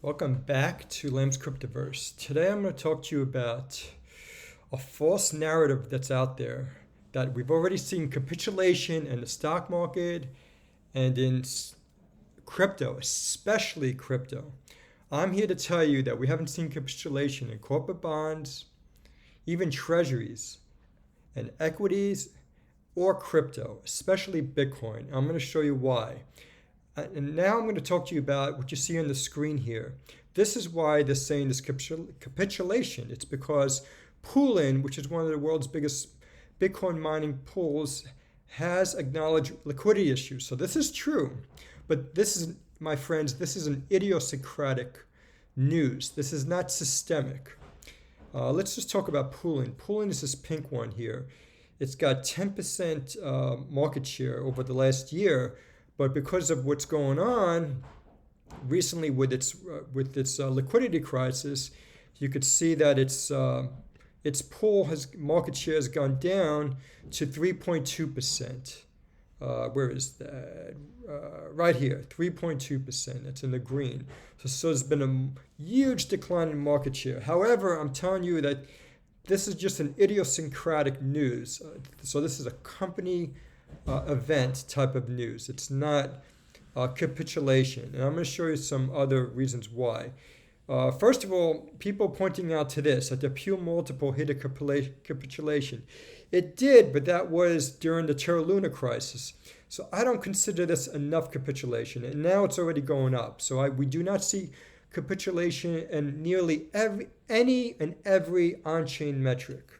Welcome back to Lamb's Cryptoverse. Today I'm going to talk to you about a false narrative that's out there that we've already seen capitulation in the stock market and in crypto, especially crypto. I'm here to tell you that we haven't seen capitulation in corporate bonds, even treasuries, and equities or crypto, especially Bitcoin. I'm going to show you why. And now I'm going to talk to you about what you see on the screen here. This is why they're saying this capitulation. It's because Poolin, which is one of the world's biggest Bitcoin mining pools, has acknowledged liquidity issues. So this is true. But this is, my friends, this is an idiosyncratic news. This is not systemic. Let's just talk about Poolin. Poolin is this pink one here. It's got 10% market share over the last year. But because of what's going on recently with its liquidity crisis, you could see that its market share has gone down to 3.2%. Where is that? Right here, 3.2%. It's in the green. So there's been a huge decline in market share. However, I'm telling you that this is just an idiosyncratic news. So this is a company event type of news. It's not capitulation. And I'm going to show you some other reasons why. First of all, people pointing out to this, that the Puell Multiple hit a capitulation. It did, but that was during the Terra Luna crisis. So I don't consider this enough capitulation. And now it's already going up. So we do not see capitulation in nearly any and every on-chain metric.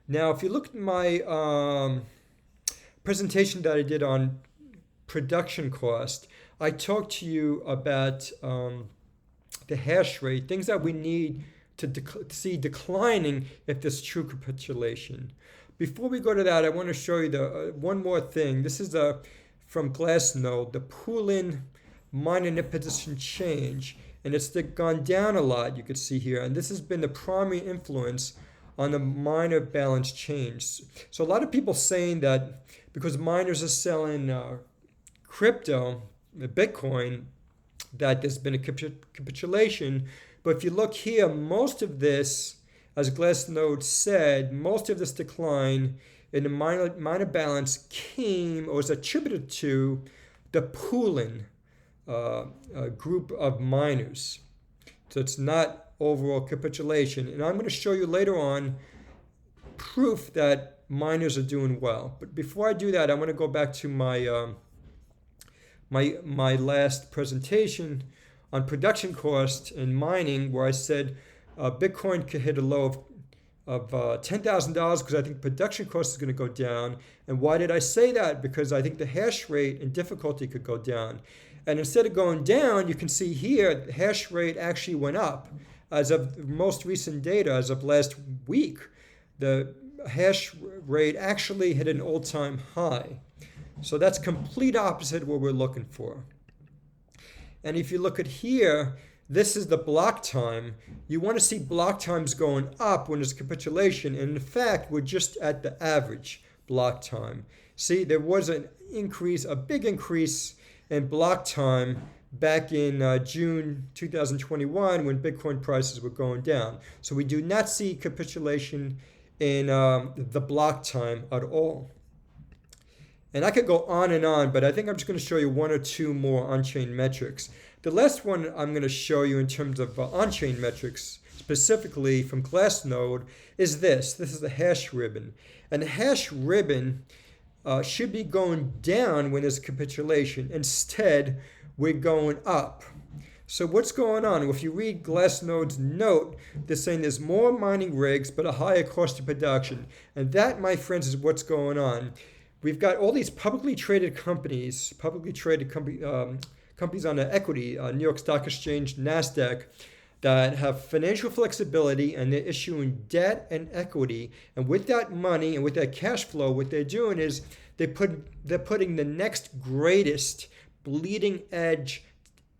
Now, if you look at my presentation that I did on production cost, I talked to you about the hash rate, things that we need to see declining if there's true capitulation. Before we go to that, I want to show you one more thing. This is from Glassnode, the Poolin minor position change, and it's gone down a lot, you can see here, and this has been the primary influence on the minor balance change. So a lot of people saying that because miners are selling crypto, Bitcoin, that there's been a capitulation. But if you look here, most of this, as Glassnode said, most of this decline in the minor balance came or was attributed to the Poolin group of miners. So it's not overall capitulation. And I'm going to show you later on proof that miners are doing well. But before I do that, I'm going to go back to my my last presentation on production cost and mining, where I said Bitcoin could hit a low of $10,000 because I think production cost is going to go down. And why did I say that? Because I think the hash rate and difficulty could go down. And instead of going down, you can see here the hash rate actually went up. As of most recent data, as of last week, the hash rate actually hit an all-time high. So that's complete opposite of what we're looking for. And if you look at here, this is the block time. You want to see block times going up when there's capitulation. And in fact, we're just at the average block time. See, there was an increase, a big increase in block time back in June 2021 when Bitcoin prices were going down. So we do not see capitulation in the block time at all. And I could go on, but I think I'm just going to show you one or two more on-chain metrics. The last one I'm going to show you in terms of on-chain metrics, specifically from Glassnode, is this. This is the hash ribbon. And the hash ribbon should be going down when there's capitulation. Instead, we're going up. So what's going on? Well, if you read Glassnode's note, they're saying there's more mining rigs, but a higher cost of production. And that, my friends, is what's going on. We've got all these publicly traded companies on the equity, New York Stock Exchange, NASDAQ, that have financial flexibility, and they're issuing debt and equity. And with that money and with that cash flow, what they're doing is they're putting the next greatest bleeding edge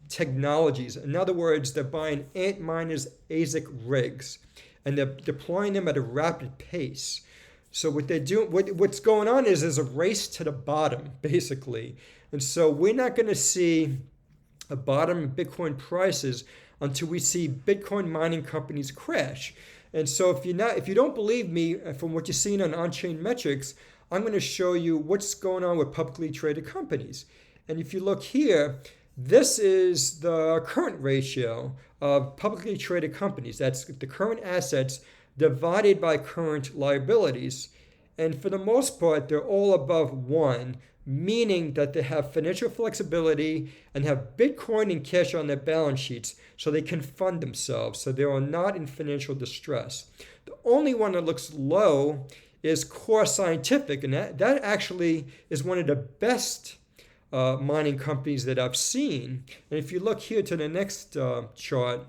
technologies. In other words, they're buying Antminer's ASIC rigs, and they're deploying them at a rapid pace. So what they're doing, what's going on is there's a race to the bottom, basically. And so we're not going to see a bottom in Bitcoin prices until we see Bitcoin mining companies crash. And so if you don't believe me from what you're seeing on on-chain metrics, I'm going to show you what's going on with publicly traded companies. And if you look here, this is the current ratio of publicly traded companies. That's the current assets divided by current liabilities. And for the most part, they're all above 1, meaning that they have financial flexibility and have Bitcoin and cash on their balance sheets so they can fund themselves, so they are not in financial distress. The only one that looks low is Core Scientific, and that actually is one of the best mining companies that I've seen. And if you look here to the next chart,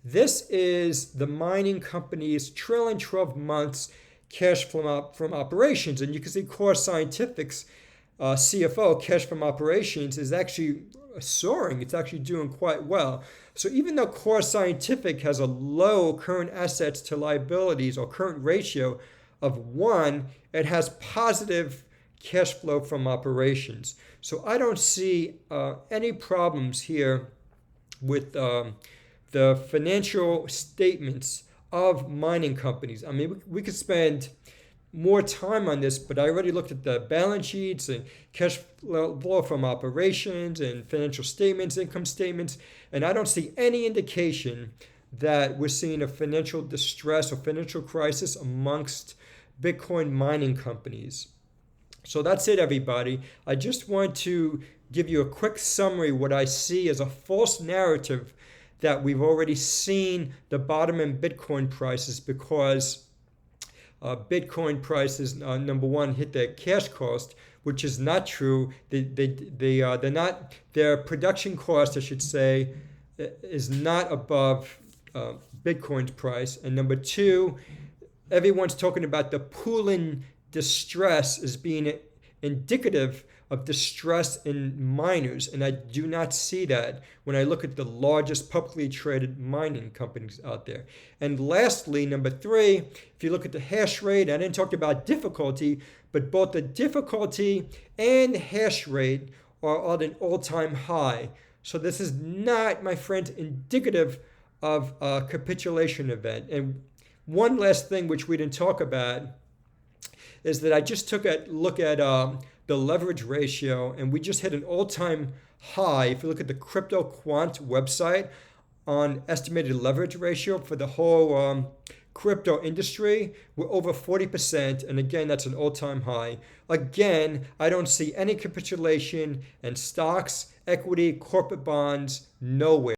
this is the mining company's trailing 12 months cash from operations. And you can see Core Scientific's CFO, cash from operations, is actually soaring. It's actually doing quite well. So even though Core Scientific has a low current assets to liabilities or current ratio of 1, it has positive cash flow from operations. So I don't see any problems here with the financial statements of mining companies. I mean, we could spend more time on this, but I already looked at the balance sheets and cash flow from operations and financial statements, income statements, and I don't see any indication that we're seeing a financial distress or financial crisis amongst Bitcoin mining companies. So that's it, everybody. I just want to give you a quick summary what I see as a false narrative that we've already seen the bottom in Bitcoin prices because Bitcoin prices, number one, hit their cash cost, which is not true. They're not, their production cost, I should say, is not above Bitcoin's price. And number two, everyone's talking about the Poolin distress as being indicative of distress in miners, and I do not see that when I look at the largest publicly traded mining companies out there. And lastly, number three, if you look at the hash rate, I didn't talk about difficulty, but both the difficulty and hash rate are at an all-time high. So this is not, my friends, indicative of a capitulation event. And one last thing which we didn't talk about is that I just took a look at the leverage ratio, and we just hit an all-time high. If you look at the Crypto Quant website on estimated leverage ratio for the whole crypto industry, we're over 40%, and again, that's an all-time high. Again, I don't see any capitulation in stocks, equity, corporate bonds, nowhere.